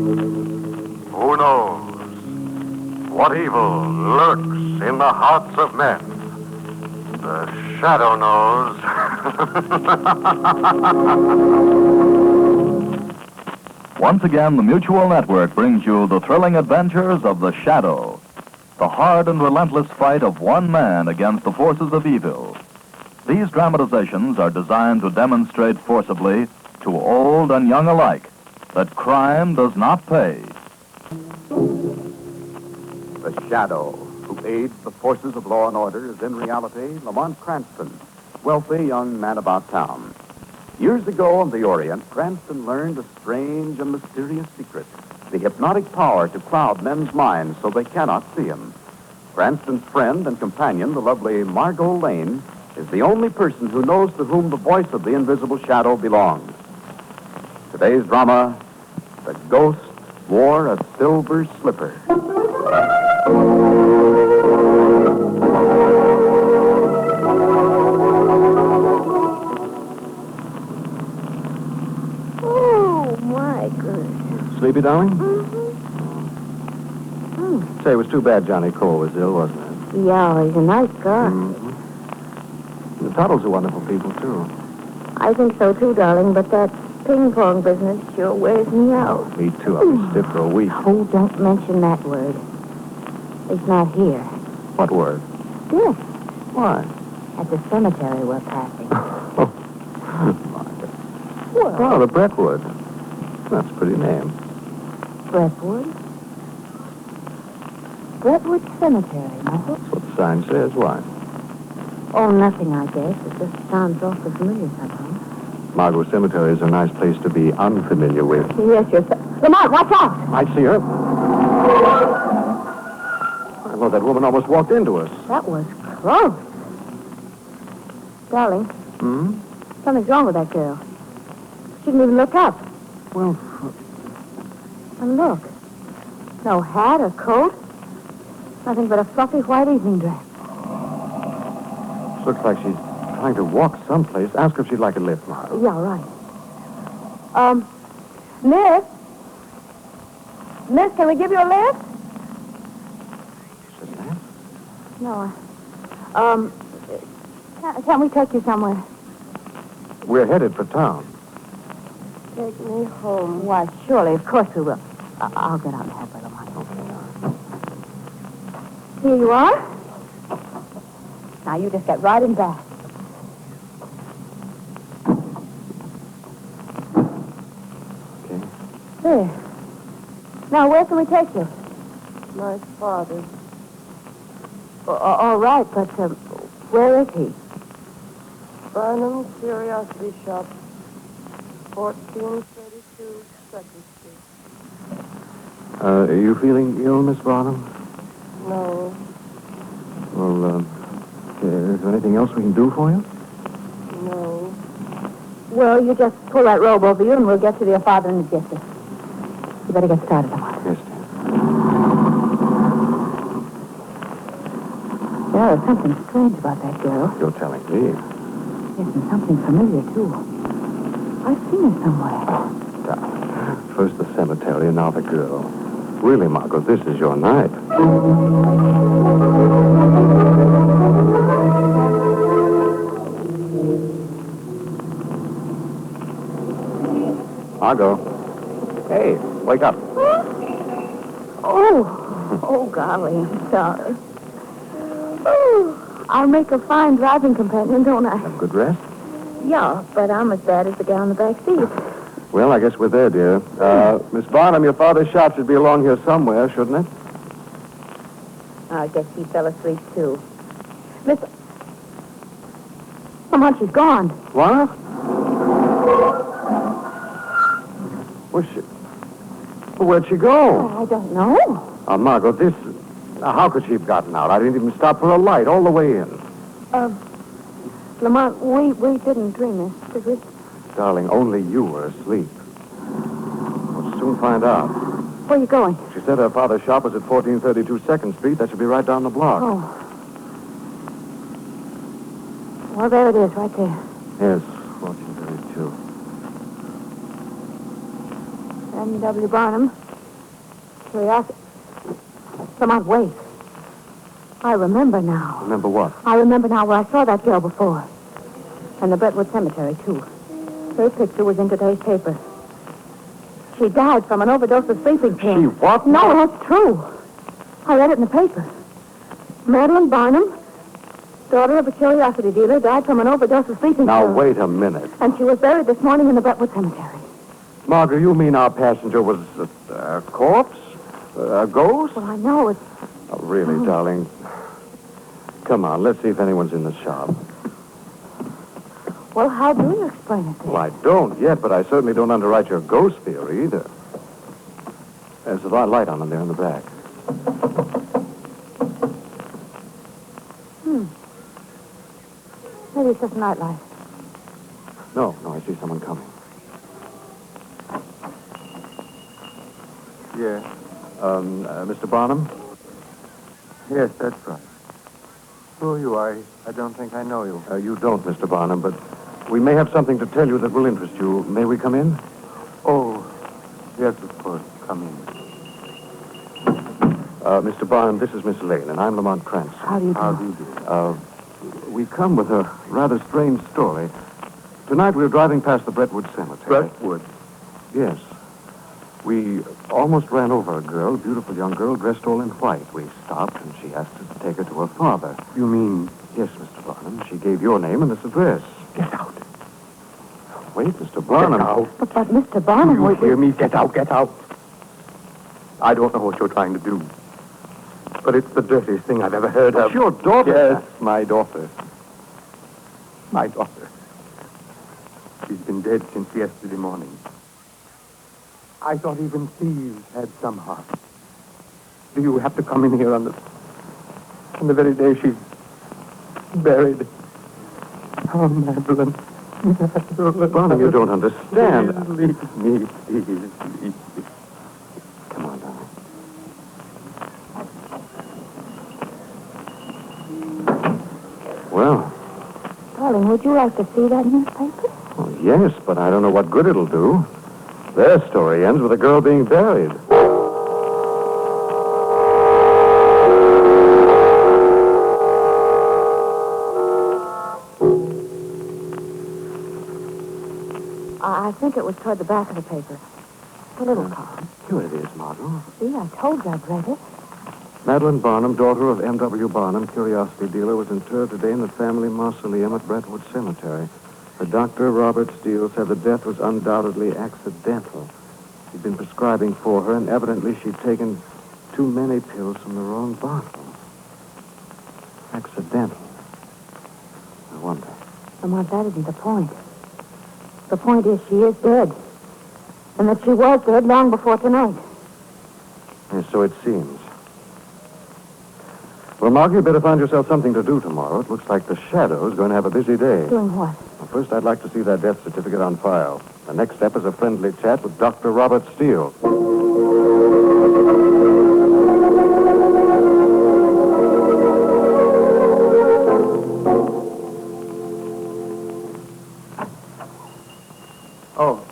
Who knows what evil lurks in the hearts of men? The shadow knows. Once again, the Mutual Network brings you the thrilling adventures of the Shadow, the hard and relentless fight of one man against the forces of evil. These dramatizations are designed to demonstrate forcibly to old and young alike that crime does not pay. The Shadow, who aids the forces of law and order, is in reality Lamont Cranston, wealthy young man about town. Years ago in the Orient, Cranston learned a strange and mysterious secret, the hypnotic power to cloud men's minds so they cannot see him. Cranston's friend and companion, the lovely Margo Lane, is the only person who knows to whom the voice of the invisible shadow belongs. Today's drama, The Ghost Wore a Silver Slipper. Oh, my goodness. Sleepy, darling? Mm-hmm. Say, it was too bad Johnny Cole was ill, wasn't it? Yeah, he's a nice guy. The Tuttles are wonderful people, too. I think so, too, darling, but that ping-pong business sure wears me out. Me, too. I'll be stiff for a week. Oh, don't mention that word. It's not here. What word? This, Why? at the cemetery we're passing. Oh, the Brentwood. That's a pretty name. Brentwood? Brentwood Cemetery, Michael. That's what the sign says. Why? Oh, nothing, I guess. It just sounds awfully familiar somehow. Margo Cemetery is a nice place to be unfamiliar with. Yes, you're... Lamont, watch out! I see her. Well, that woman almost walked into us. That was close. Darling, something's wrong with that girl. She didn't even look up. Well, And look. No hat or coat. Nothing but a fluffy white evening dress. looks like she's trying to walk someplace. Ask her if she'd like a lift, Margo. Yeah, right. Miss? Miss, can we give you a lift? Says that? No. Can we take you somewhere? We're headed for town. Take me home. Why, surely, of course we will. I'll get out and help her, Lamont. Here you are. Now, you just get right in back. Okay. There. Now, where can we take you? My father. All right, but where is he? Barnum Curiosity Shop, 1432 2nd Street. Are you feeling ill, Miss Barnum? No, Well, is there anything else we can do for you? no. Well, you just pull that robe over you, and we'll get to your father in a jiffy. You better get started, Lamont. Yes, dear. There's something strange about that girl. You're telling me. Yes, and something familiar, too. I've seen her somewhere. First the cemetery, and now the girl. Really, Margo, this is your night. Margo. Hey, wake up. Oh, golly, I'm sorry. Oh, I'll make a fine driving companion, don't I? Have a good rest? Yeah, but I'm as bad as the guy in the back seat. Well, I guess we're there, dear. Miss Barnum, your father's shop should be along here somewhere, shouldn't it? I guess he fell asleep, too. Miss... Lamont, she's gone. What? Where'd she... Well, where'd she go? Oh, I don't know. Margo, this... how could she have gotten out? I didn't even stop for a light all the way in. Lamont, we didn't dream this, did we? Darling, only you were asleep. We'll soon find out. Where are you going? She said her father's shop was at 1432 2nd Street. That should be right down the block. Oh. Well, there it is, right there. Yes, 1432. M.W. Barnum. Curiosity. Lamont, wait. I remember now. Remember what? I remember now where I saw that girl before. And the Brentwood Cemetery, too. Her picture was in today's paper. She died from an overdose of sleeping pills. She what? No, that's true. I read it in the paper. Madeline Barnum, daughter of a curiosity dealer, died from an overdose of sleeping Now, pills. wait a minute. And she was buried this morning in the Brentwood Cemetery. Margo, you mean our passenger was a corpse? A ghost? Well, I know it's... Oh, really, darling? Come on, let's see if anyone's in the shop. Well, how do you explain it then? Well, I don't yet, but I certainly don't underwrite your ghost theory either. There's a light on in there in the back. Maybe it's just a nightlight. No, I see someone coming. Yes. Mr. Barnum? Yes, that's right. Who are you? I don't think I know you. You don't, Mr. Barnum, but we may have something to tell you that will interest you. May we come in? Oh, yes, of course. Come in. Mr. Barnum, this is Miss Lane, and I'm Lamont Cranston. How do you do? How do you do? We come with a rather strange story. Tonight we were driving past the Brentwood Cemetery. Brentwood? Yes. We almost ran over a girl, a beautiful young girl, dressed all in white. We stopped, and she asked us to take her to her father. You mean... Yes, Mr. Barnum. She gave your name and this address. Get out. Wait, Mr. Barnum. Get out. But Mr. Barnum... You hear me? Get out, get out. I don't know what you're trying to do. But it's the dirtiest thing I've ever heard of. It's your daughter. Yes, my daughter. My daughter. She's been dead since yesterday morning. I thought even thieves had some heart. Do you have to come in here on the very day she's buried? Oh, Madeline. Barnum, you don't understand. Please leave me, please. Come on, darling. Well, Darling, would you like to see that newspaper? well, yes, but I don't know what good it'll do. Their story ends with a girl being buried. I think it was toward the back of the paper. The little column. Here it is, Margo. See, I told you I'd read it. Madeline Barnum, daughter of M.W. Barnum, curiosity dealer, was interred today in the family mausoleum at Brentwood Cemetery. Her doctor, Robert Steele, said the death was undoubtedly accidental. He'd been prescribing for her, and evidently she'd taken too many pills from the wrong bottle. Accidental. I wonder. Lamont, that isn't the point. The point is she is dead. And that she was dead long before tonight. Yes, so it seems. Well, Margo, you better find yourself something to do tomorrow. It looks like the Shadow's going to have a busy day. Doing what? Well, first, I'd like to see that death certificate on file. The next step is a friendly chat with Dr. Robert Steele. Oh.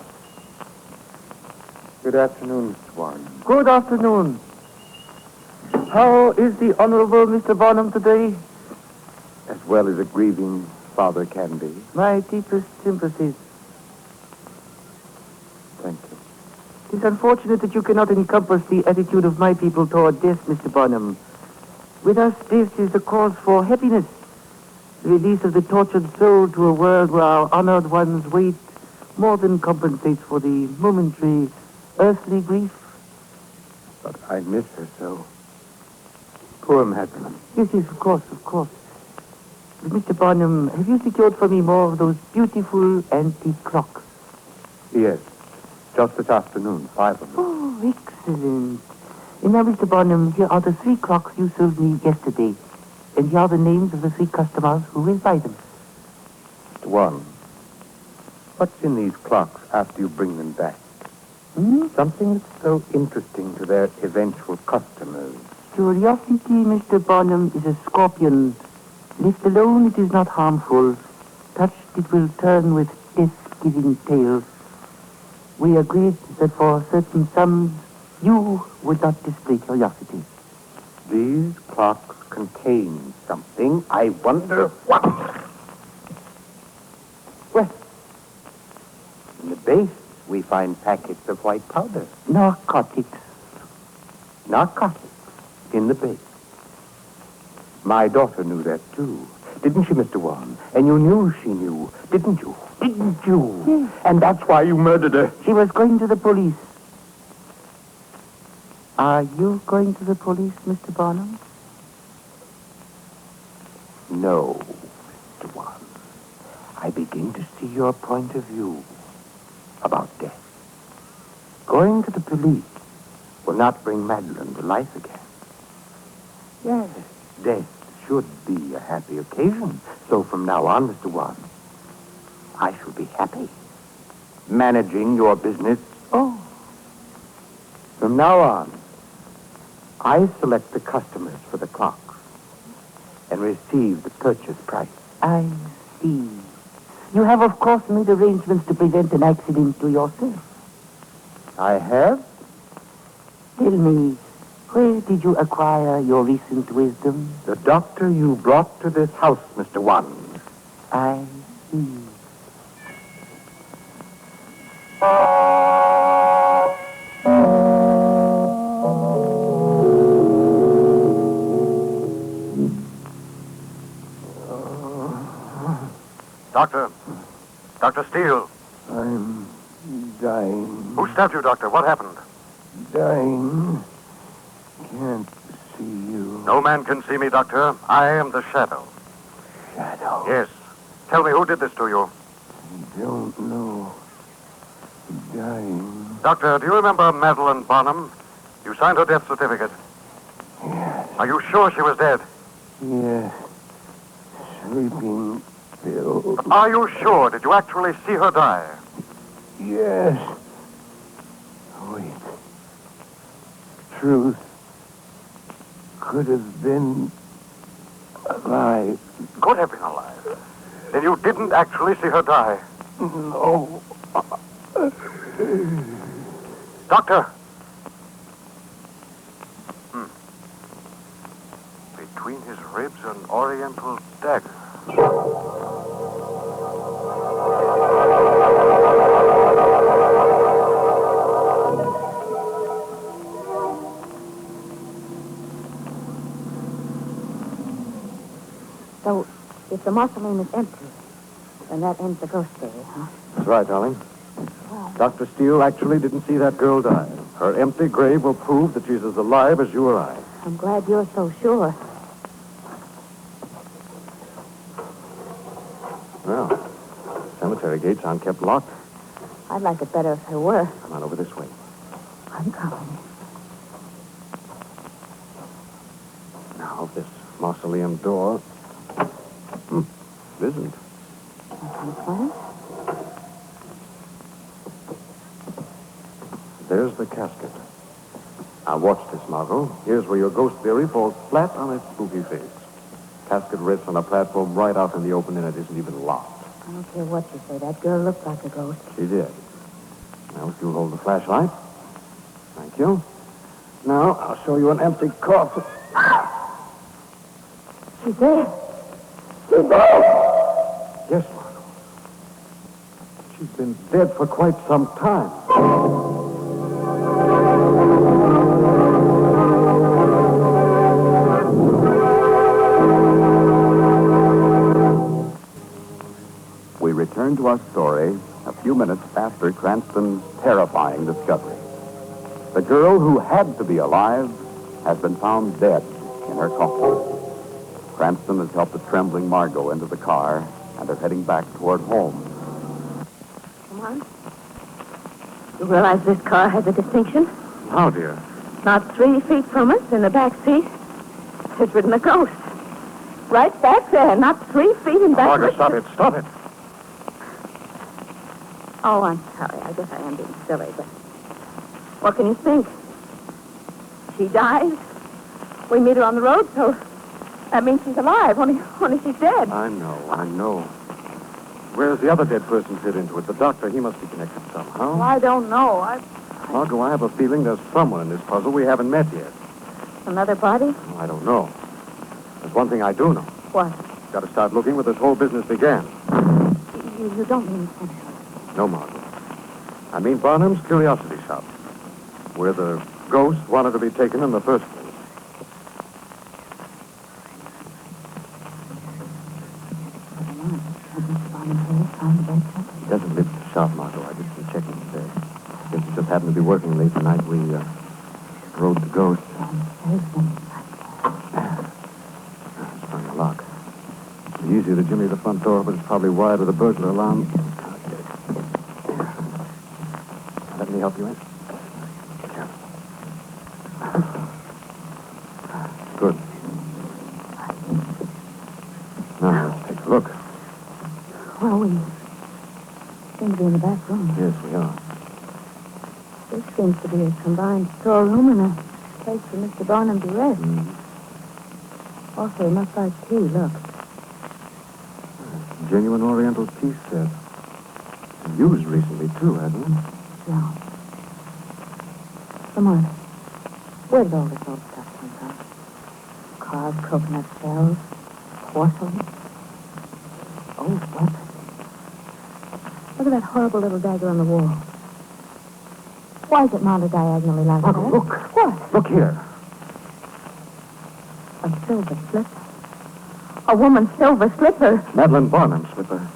Good afternoon, Mr. Warren. Good afternoon. How is the Honorable Mr. Barnum today? As well as a grieving father can be. My deepest sympathies. Thank you. It is unfortunate that you cannot encompass the attitude of my people toward death, Mr. Barnum. With us, death is the cause for happiness. The release of the tortured soul to a world where our honored ones wait more than compensates for the momentary earthly grief. But I miss her so. Poor Madeline. Yes, of course, of course. But Mr. Barnum, have you secured for me more of those beautiful antique clocks? Yes. Just this afternoon, 5 of them. Oh, excellent. And now, Mr. Barnum, here are the 3 clocks you sold me yesterday. And here are the names of the 3 customers who will buy them. One. What's in these clocks after you bring them back? Something that's so interesting to their eventual customers. Curiosity, Mr. Barnum, is a scorpion. Left alone, it is not harmful. Touched, it will turn with death-giving tails. We agreed that for certain sums, you would not display curiosity. These clocks contain something. I wonder what. Well, in the base, we find packets of white powder. Narcotics. Narcotics in the base. My daughter knew that, too. Didn't she, Mr. Warren? And you knew she knew, didn't you? Didn't you? Yes. And that's why you murdered her. She was going to the police. Are you going to the police, Mr. Barnum? No, Mr. Warren. I begin to see your point of view about death. Going to the police will not bring Madeline to life again. Yes, death should be a happy occasion. So from now on, Mr. Warren, I shall be happy managing your business. Oh. From now on, I select the customers for the clocks and receive the purchase price. I see. You have, of course, made arrangements to prevent an accident to yourself. I have? Tell me, where did you acquire your recent wisdom? The doctor you brought to this house, Mr. Warren. I see. Doctor. Dr. Steele. I'm dying. Who stabbed you, Doctor? What happened? Dying. Can't see you. No man can see me, Doctor. I am the Shadow. Shadow? Yes. Tell me, who did this to you? I don't know. Dying. Doctor, do you remember Madeline Bonham? You signed her death certificate. Yes. Are you sure she was dead? Yes. Sleeping pills. Are you sure? Did you actually see her die? Yes. Wait. Truth could have been alive. Could have been alive. Then you didn't actually see her die. No. Doctor! Between his ribs, an oriental dagger. So, if the mausoleum is empty, then that ends the ghost theory, huh? That's right, darling. Dr. Steele actually didn't see that girl die. Her empty grave will prove that she's as alive as you or I. I'm glad you're so sure. Well, cemetery gates aren't kept locked. I'd like it better if there were. Come on over this way. I'm coming. Now, this mausoleum door... it isn't. What? There's the casket. Now, watch this, Margo. Here's where your ghost theory falls flat on its spooky face. Casket rests on a platform right out in the open, and it isn't even locked. I don't care what you say. That girl looked like a ghost. She did. Now, if you'll hold the flashlight. Thank you. Now, I'll show you an empty coffin. She's dead. She's dead! Yes, Margo. She's been dead for quite some time. We return to our story a few minutes after Cranston's terrifying discovery. The girl who had to be alive has been found dead in her coffin. Cranston has helped the trembling Margo into the car, and they're heading back toward home. Come on. You realize this car has a distinction? How, dear? Not 3 feet from us, in the back seat, has ridden a ghost. Right back there, not 3 feet in back. Margo, stop it. Stop it. Oh, I'm sorry. I guess I am being silly, but what can you think? She dies. We meet her on the road, so that means she's alive. Only she's dead. I know. Where's the other dead person fit into it? The doctor, he must be connected somehow. Well, I don't know. Margo, I have a feeling there's someone in this puzzle we haven't met yet. Another body? I don't know. There's one thing I do know. What? Got to start looking where this whole business began. You don't mean sense. No, Margo. I mean Barnum's curiosity shop, where the ghost wanted to be taken in the first place. He doesn't live at the shop, Margo. I did some checking today. Guess he just happened to be working late tonight. We rode the ghost. Sprung the lock. It'd be easier to jimmy the front door, but it's probably wired with a burglar alarm. Let me help you in. Good. Now, let's take a look. Well, we seem to be in the back room. Yes, we are. This seems to be a combined storeroom and a place for Mr. Barnum to rest. Also, enough like tea, look. Genuine Oriental tea set. Used recently, too, hasn't it? No. Come on. Where did all this old stuff come from? Carved coconut shells, porcelain, old weapons. Look at that horrible little dagger on the wall. Why is it mounted diagonally like that? Look. What? Look here. A silver slipper. A woman's silver slipper. Madeline Barnum's slipper.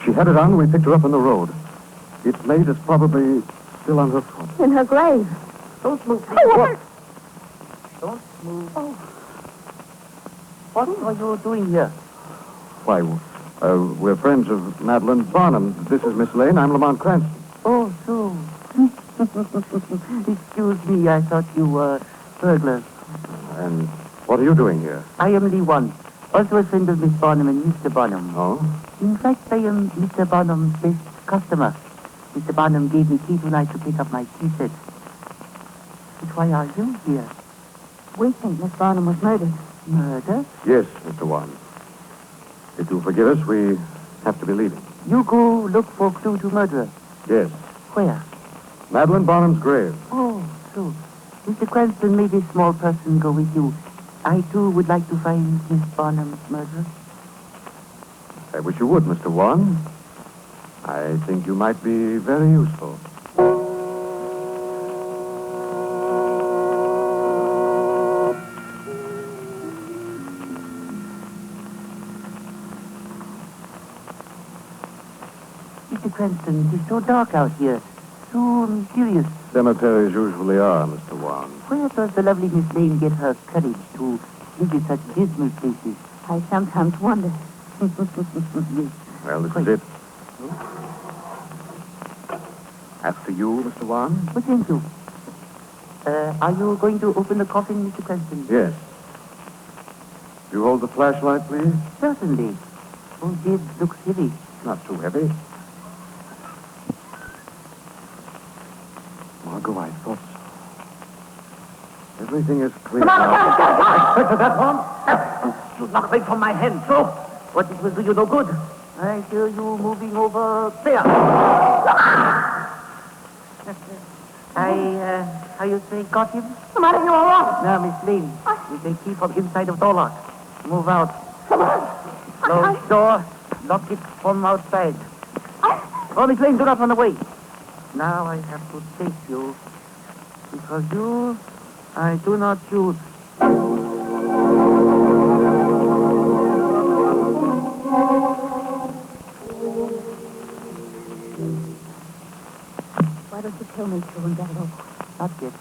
She had it on when we picked her up on the road. Its blade is probably still on her foot. In her grave. Don't move, please. Oh, what? Don't move. Oh. What are you doing here? Why, we're friends of Madeline Barnum. This is Miss Lane. I'm Lamont Cranston. Oh, so. Excuse me, I thought you were burglars. And what are you doing here? I am Lee One, also a friend of Miss Barnum and Mr. Barnum. Oh? In fact, I am Mr. Barnum's best customer. Mr. Barnum gave me key tonight to pick up my tea set. But why are you here? We think Miss Barnum was murdered. Murder? Yes, Mr. One. If you'll forgive us, we have to be leaving. You go look for clue to murderer. Yes. Where? Madeline Barnum's grave. Oh, so. Mr. Cranston, may this small person go with you. I, too, would like to find Miss Barnum's murderer. I wish you would, Mr. One. I think you might be very useful. Mr. Cranston, it is so dark out here. So mysterious. Cemeteries usually are, Mr. One. Where does the lovely Miss Lane get her courage to visit such dismal places? I sometimes wonder. Yes. Well, this is it. After you, Mr. One? Oh, thank you. Are you going to open the coffin, Mr. Cranston? Yes. You hold the flashlight, please? Certainly. Oh, it looks heavy. Not too heavy. Margo, I thought so. Everything is clear now. Expected that one? You knocked me from my hand, so what it will do you no good. I hear you moving over there. How you say, got him? Come on, you all right? Now, Miss Lane, with the key from inside of door lock. Move out. Come on. Close door. Lock it from outside. Oh, Miss Lane, do not run away. Now I have to take you. Because you, I do not choose. Why don't you kill me, too, and get it over? Not yet.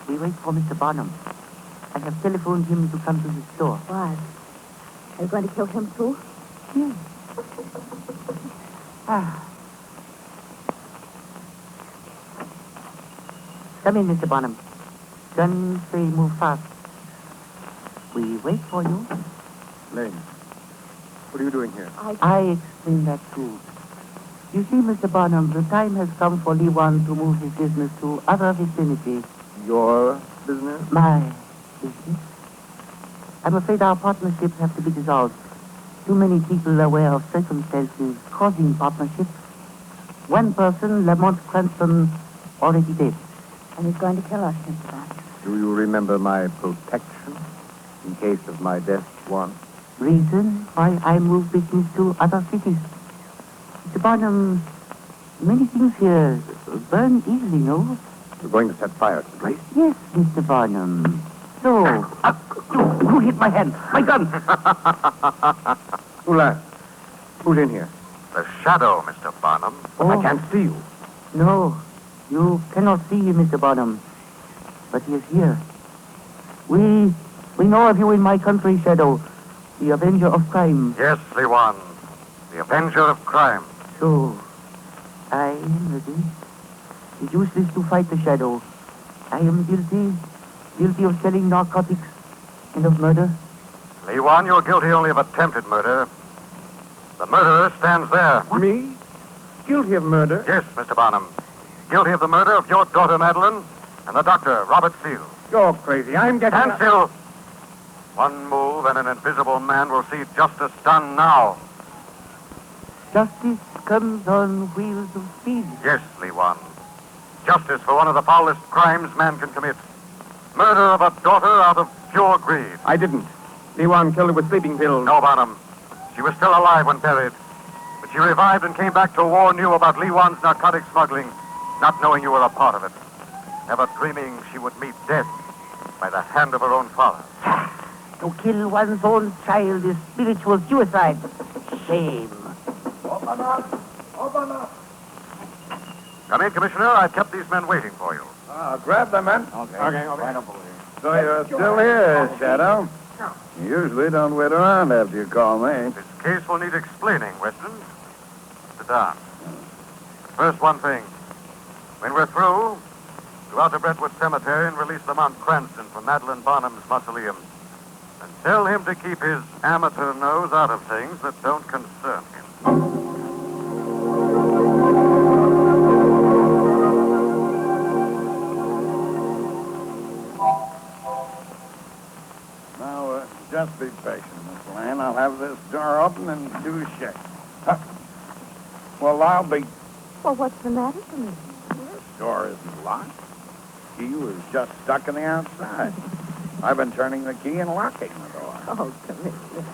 We wait for Mr. Barnum. I have telephoned him to come to the store. Why? Are you going to kill him, too? Yes. Come in, Mr. Barnum. Guns say move fast. We wait for you. Lane, what are you doing here? I explain that too. You see, Mr. Barnum, the time has come for Lee Wan to move his business to other vicinity. Your business? My business? I'm afraid our partnership has to be dissolved. Too many people are aware of circumstances causing partnership. One person, Lamont Cranston, already dead. And he's going to kill us, Mr. Barnum. Do you remember my protection in case of my death, One? Reason why I move business to other cities. Mr. Barnum, many things here burn easily, no? You're going to set fire to the place? Yes, Mr. Barnum. So, who hit my hand? My gun! Who's in here? The shadow, Mr. Barnum. Oh. I can't see you. No, you cannot see him, Mr. Barnum. But he is here. We know of you in my country, Shadow. The avenger of crime. Yes, Lewan. The avenger of crime. So, I am ready. It's useless to fight the Shadow. I am guilty of selling narcotics and of murder. Lewan, you're guilty only of attempted murder. The murderer stands there. Me? Guilty of murder? Yes, Mr. Barnum. Guilty of the murder of your daughter, Madeline, and the doctor, Robert Steele. You're crazy. I'm getting... Stand still. One move and an invisible man will see justice done now. Justice comes on wheels of speed. Yes, Lewan. Justice for one of the foulest crimes man can commit. Murder of a daughter out of pure greed. I didn't. Lewan killed her with sleeping pills. No, Barnum. She was still alive when buried. But she revived and came back to warn you about Lewan's narcotic smuggling, not knowing you were a part of it. Never dreaming she would meet death by the hand of her own father. To kill one's own child is spiritual suicide. Shame. Open up! Open up! Come in, Commissioner. I've kept these men waiting for you. Grab them, men. Okay. Right up over here. So you're still here, Shadow? You usually don't wait around after you call me. This case will need explaining, Weston. Sit down. First, one thing. When we're through, go out to Brentwood Cemetery and release Lamont Cranston from Madeline Barnum's mausoleum. And tell him to keep his amateur nose out of things that don't concern him. Now, just be patient, Miss Lane. I'll have this door open in 2 shakes. Huh. Well, I'll be... Well, what's the matter, Commissioner? The door isn't locked. Key was just stuck in the outside. I've been turning the key and locking the door. Oh, Commissioner.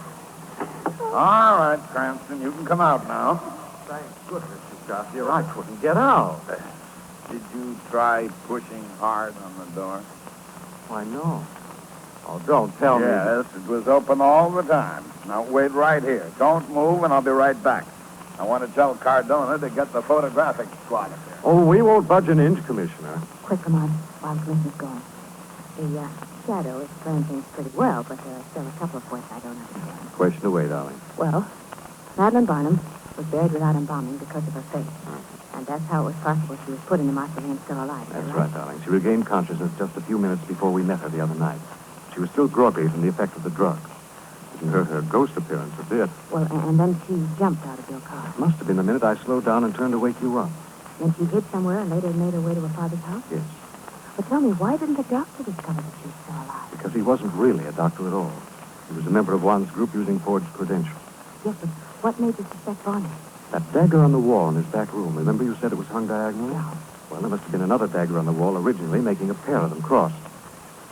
All right, Cranston, you can come out now. Thank goodness you got here. I couldn't get out. Did you try pushing hard on the door? Why, no. Oh, don't tell me. Yes, it was open all the time. Now, wait right here. Don't move, and I'll be right back. I want to tell Cardona to get the photographic squad up here. Oh, we won't budge an inch, Commissioner. Quick, come on, while the Commissioner's gone. The Shadow explained things pretty well, but there are still a couple of points I don't understand. Question away, darling. Well, Madeline Barnum was buried without embalming because of her fate. And that's how it was possible she was put in the mausoleum still alive. That's right, darling. She regained consciousness just a few minutes before we met her the other night. She was still groggy from the effect of the drugs. Didn't hurt her ghost appearance a bit. Well, and then she jumped out of your car. Must have been the minute I slowed down and turned to wake you up. Then she hid somewhere and later made her way to her father's house? Yes. But tell me, why didn't the doctor discover that she was still alive? Because he wasn't really a doctor at all. He was a member of Juan's group using forged credentials. Yes, but what made you suspect Barnum? That dagger on the wall in his back room. Remember you said it was hung diagonally? Yeah. Well, there must have been another dagger on the wall originally, making a pair of them crossed.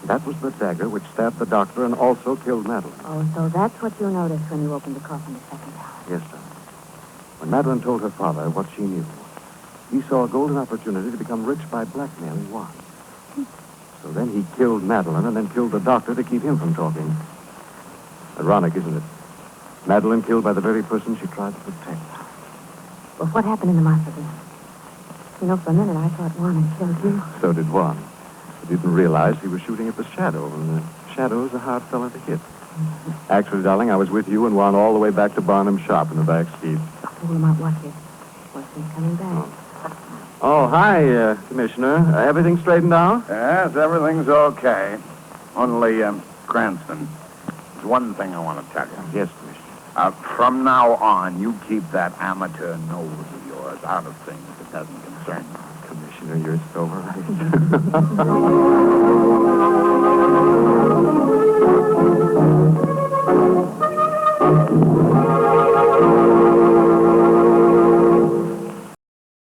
That was the dagger which stabbed the doctor and also killed Madeline. Oh, so that's what you noticed when you opened the coffin the second time. Yes, sir. When Madeline told her father what she knew, he saw a golden opportunity to become rich by blackmailing Juan. So then he killed Madeline and then killed the doctor to keep him from talking. Ironic, isn't it? Madeline killed by the very person she tried to protect. Well, what happened in the mausoleum? You know, for a minute I thought Juan had killed you. So did Juan. He didn't realize he was shooting at the Shadow, and the Shadow's a hard fella to hit. Actually, darling, I was with you and Juan all the way back to Barnum's shop in the back seat. Oh, we might watch it. Weston's coming back. Oh, hi, Commissioner. Everything straightened out? Yes, everything's okay. Only, Cranston, there's one thing I want to tell you. Yes, Commissioner. From now on, you keep that amateur nose of yours out of things that doesn't concern me. Commissioner, you're so right.